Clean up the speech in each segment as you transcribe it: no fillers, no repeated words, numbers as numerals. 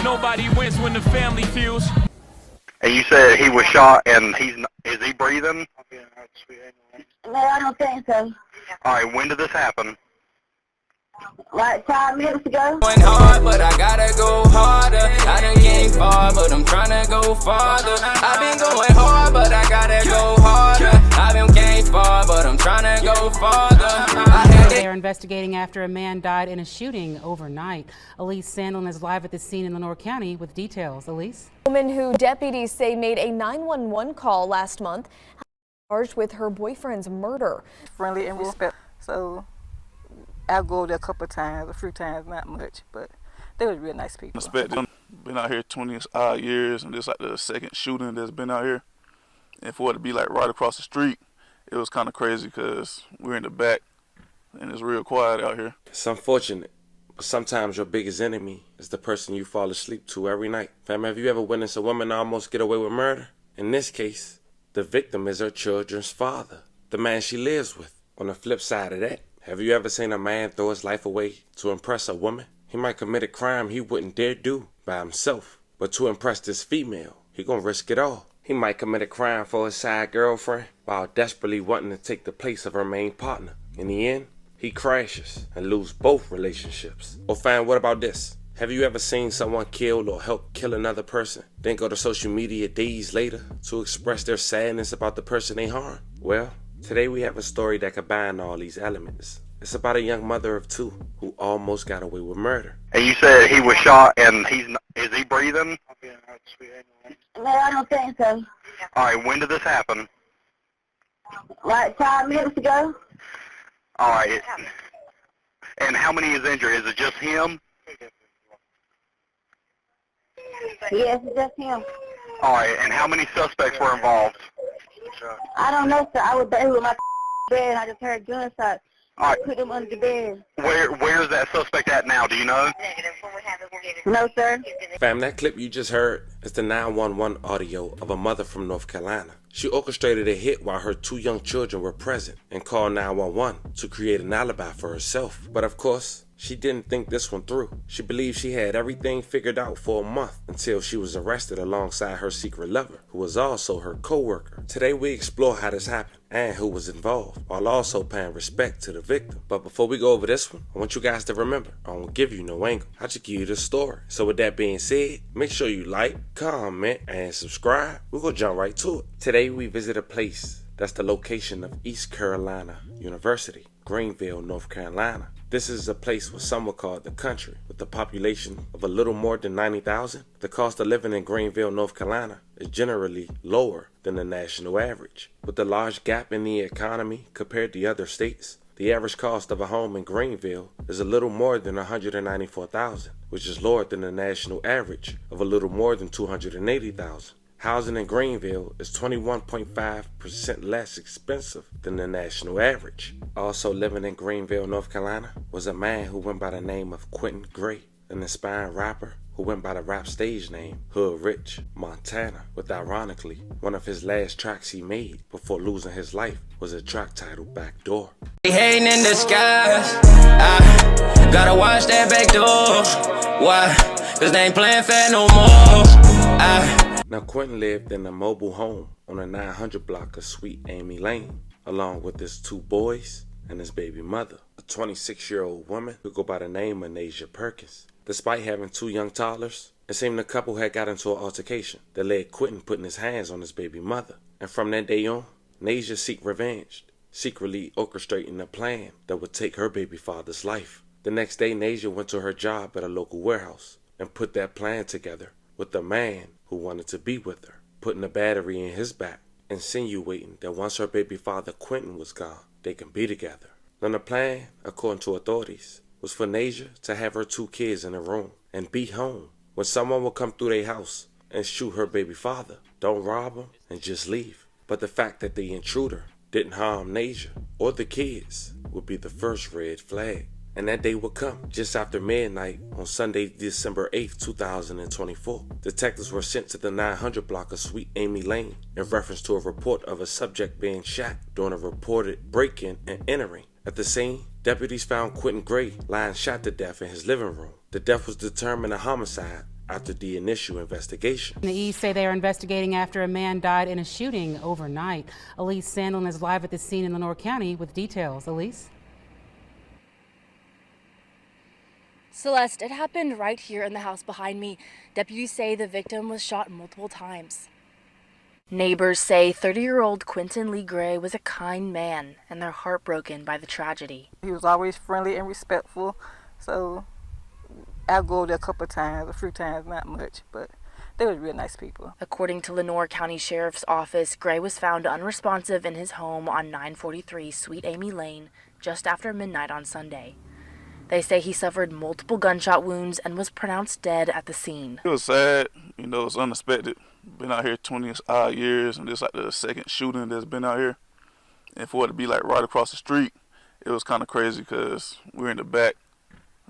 Nobody wins when the family feels. And you said he was shot, and is he breathing? No, I don't think so. All right, when did this happen? Like 5 minutes ago. Going hard, but I gotta go harder. I done came far, but I'm tryna go farther. I've been going hard, but I gotta go harder. I've been came far, but I'm tryna go farther. They are investigating after a man died in a shooting overnight. Elise Sandlin is live at the scene in Lenore County with details. Elise? A woman who deputies say made a 911 call last month, charged with her boyfriend's murder. Friendly and respectful. So I'll go there a few times, not much, but they were real nice people. Been out here 20 odd years, and this like the second shooting that's been out here. And for it to be like right across the street, it was kind of crazy because we're in the back and it's real quiet out here. It's unfortunate, but sometimes your biggest enemy is the person you fall asleep to every night. Fam, have you ever witnessed a woman almost get away with murder? In this case, the victim is her children's father, the man she lives with. On the flip side of that, have you ever seen a man throw his life away to impress a woman? He might commit a crime he wouldn't dare do by himself, but to impress this female, he gonna risk it all. He might commit a crime for his side girlfriend while desperately wanting to take the place of her main partner. In the end, he crashes and loses both relationships. Or fam, what about this? Have you ever seen someone kill or help kill another person, then go to social media days later to express their sadness about the person they harmed? Well, today we have a story that combines all these elements. It's about a young mother of two who almost got away with murder. And you said he was shot, and is he breathing? No, I don't think so. All right, when did this happen? Like 5 minutes ago. All right. And how many is injured? Is it just him? Yes, it's just him. All right, and how many suspects were involved? I don't know, sir. I was there with my bed, and I just heard gunshots. All right. I put him under the bed. Where is that suspect at now? Do you know? No, sir. Fam, that clip you just heard is the 911 audio of a mother from North Carolina. She orchestrated a hit while her two young children were present and called 911 to create an alibi for herself. But of course, she didn't think this one through. She believed she had everything figured out for a month until she was arrested alongside her secret lover, who was also her co-worker. Today we explore how this happened and who was involved, while also paying respect to the victim. But before we go over this one, I want you guys to remember, I won't give you no angle. I just give you the story. So with that being said, make sure you like, comment, and subscribe. We're gonna jump right to it. Today we visit a place that's the location of East Carolina University, Greenville, North Carolina. This is a place what some would call the country. With a population of a little more than 90,000, the cost of living in Greenville, North Carolina is generally lower than the national average. With the large gap in the economy compared to other states, the average cost of a home in Greenville is a little more than $194,000, which is lower than the national average of a little more than $280,000. Housing in Greenville is 21.5% less expensive than the national average. Also living in Greenville, North Carolina, was a man who went by the name of Quentin Gray, an aspiring rapper who went by the rap stage name Hood Rich Montana, with ironically, one of his last tracks he made before losing his life was a track titled Back Door. They hating in disguise. I gotta watch that back door. Why? Cause they ain't playing fair no more. Now Quentin lived in a mobile home on a 900 block of Sweet Amy Lane, along with his two boys and his baby mother, a 26-year-old woman who go by the name of Nasia Perkins. Despite having two young toddlers, it seemed the couple had got into an altercation that led Quentin putting his hands on his baby mother. And from that day on, Nasia seeked revenge, secretly orchestrating a plan that would take her baby father's life. The next day, Nasia went to her job at a local warehouse and put that plan together with the man who wanted to be with her, putting a battery in his back, insinuating that once her baby father Quentin was gone, they can be together. Now the plan, according to authorities, was for Nasia to have her two kids in a room and be home when someone would come through their house and shoot her baby father. Don't rob him and just leave. But the fact that the intruder didn't harm Nasia or the kids would be the first red flag. And that day would come just after midnight on Sunday, December 8th, 2024. Detectives were sent to the 900 block of Sweet Amy Lane in reference to a report of a subject being shot during a reported break-in and entering. At the scene, deputies found Quentin Gray lying shot to death in his living room. The death was determined a homicide after the initial investigation. The East say they are investigating after a man died in a shooting overnight. Elise Sandlin is live at the scene in Lenore County with details. Elise? Celeste, it happened right here in the house behind me. Deputies say the victim was shot multiple times. Neighbors say 30-year-old Quentin Lee Gray was a kind man, and they're heartbroken by the tragedy. He was always friendly and respectful, so I'll go there a couple of times, a few times, not much, but they were real nice people. According to Lenore County Sheriff's Office, Gray was found unresponsive in his home on 943 Sweet Amy Lane just after midnight on Sunday. They say he suffered multiple gunshot wounds and was pronounced dead at the scene. It was sad, you know, it's unexpected. Been out here 20 odd years, and this like the second shooting that's been out here. And for it to be like right across the street, it was kind of crazy because we're in the back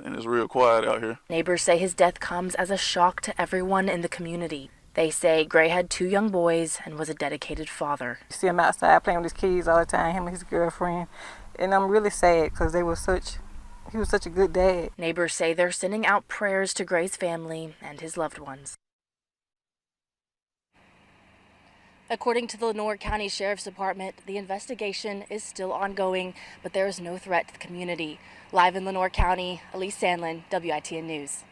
and it's real quiet out here. Neighbors say his death comes as a shock to everyone in the community. They say Gray had 2 young boys and was a dedicated father. You see him outside playing with his kids all the time, him and his girlfriend, and I'm really sad because he was such a good dad. Neighbors say they're sending out prayers to Gray's family and his loved ones. According to the Lenore County Sheriff's Department, the investigation is still ongoing, but there is no threat to the community. Live in Lenore County, Elise Sandlin, WITN News.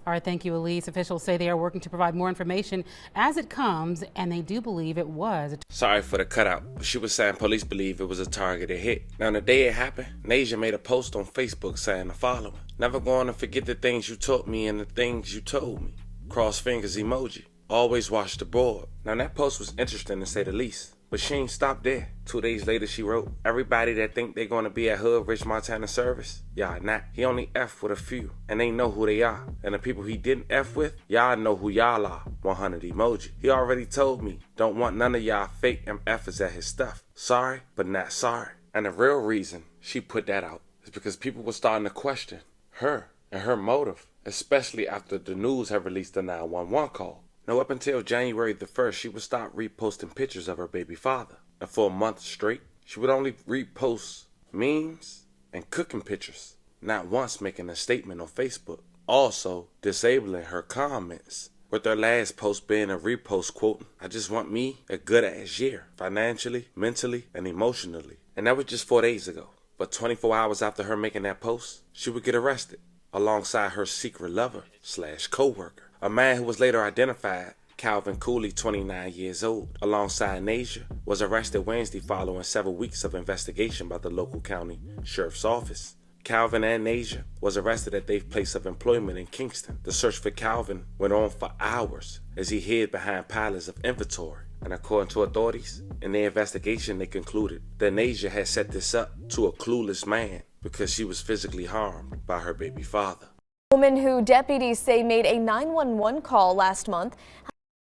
All right, thank you, Elise. Officials say they are working to provide more information as it comes, and they do believe it was. Sorry for the cutout. She was saying police believe it was a targeted hit. Now, the day it happened, Nasia made a post on Facebook saying the following: "Never going to forget the things you taught me and the things you told me. Cross fingers emoji. Always watch the board." Now, that post was interesting to say the least. But she ain't stopped there. 2 days later, she wrote, "Everybody that think they're going to be at Hood Rich Montana service, y'all not. He only F with a few, and they know who they are. And the people he didn't F with, y'all know who y'all are. 100 emoji. He already told me, don't want none of y'all fake MFers at his stuff. Sorry, but not sorry." And the real reason she put that out is because people were starting to question her and her motive, especially after the news had released the 911 call. Now, up until January the 1st, she would stop reposting pictures of her baby father. And for a month straight, she would only repost memes and cooking pictures, not once making a statement on Facebook. Also, disabling her comments, with her last post being a repost quoting, "I just want me a good-ass year, financially, mentally, and emotionally." And that was just 4 days ago. But 24 hours after her making that post, she would get arrested, alongside her secret lover / co-worker. A man who was later identified, Calvin Cooley, 29 years old, alongside Nasia, was arrested Wednesday following several weeks of investigation by the local county sheriff's office. Calvin and Nasia was arrested at their place of employment in Kingston. The search for Calvin went on for hours as he hid behind piles of inventory. And according to authorities, in their investigation, they concluded that Nasia had set this up to a clueless man because she was physically harmed by her baby father. A woman who deputies say made a 911 call last month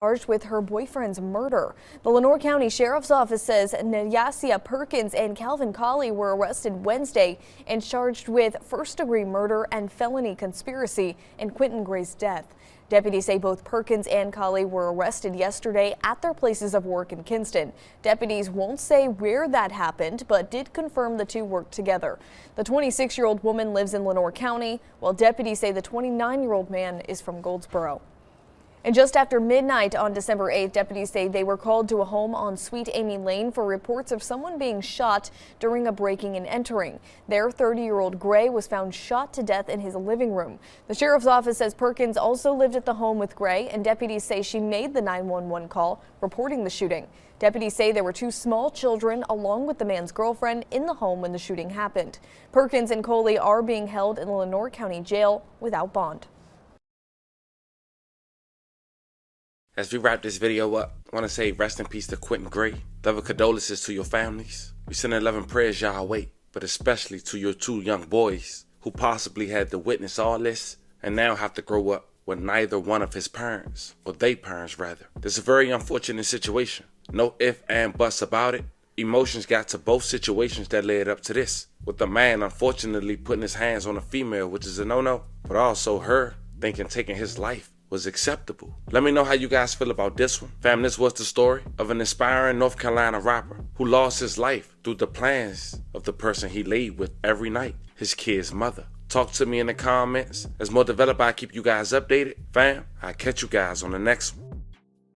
charged with her boyfriend's murder. The Lenore County Sheriff's Office says Nyasia Perkins and Calvin Colley were arrested Wednesday and charged with first-degree murder and felony conspiracy in Quentin Gray's death. Deputies say both Perkins and Colley were arrested yesterday at their places of work in Kinston. Deputies won't say where that happened, but did confirm the two worked together. The 26-year-old woman lives in Lenore County, while deputies say the 29-year-old man is from Goldsboro. And just after midnight on December 8th, deputies say they were called to a home on Sweet Amy Lane for reports of someone being shot during a breaking and entering. Their 30-year-old Gray was found shot to death in his living room. The sheriff's office says Perkins also lived at the home with Gray, and deputies say she made the 911 call reporting the shooting. Deputies say there were 2 small children along with the man's girlfriend in the home when the shooting happened. Perkins and Coley are being held in the Lenore County Jail without bond. As we wrap this video up, I want to say rest in peace to Quentin Gray. Love condolences to your families. We send 11 prayers y'all away, but especially to your 2 young boys who possibly had to witness all this and now have to grow up with neither one of his parents, or they parents rather. This is a very unfortunate situation. No ifs and buts about it. Emotions got to both situations that led up to this, with the man unfortunately putting his hands on a female, which is a no-no, but also her thinking taking his life was acceptable. Let me know how you guys feel about this one. Fam, this was the story of an inspiring North Carolina rapper who lost his life through the plans of the person he laid with every night, his kid's mother. Talk to me in the comments. As more develop, I keep you guys updated. Fam, I'll catch you guys on the next one.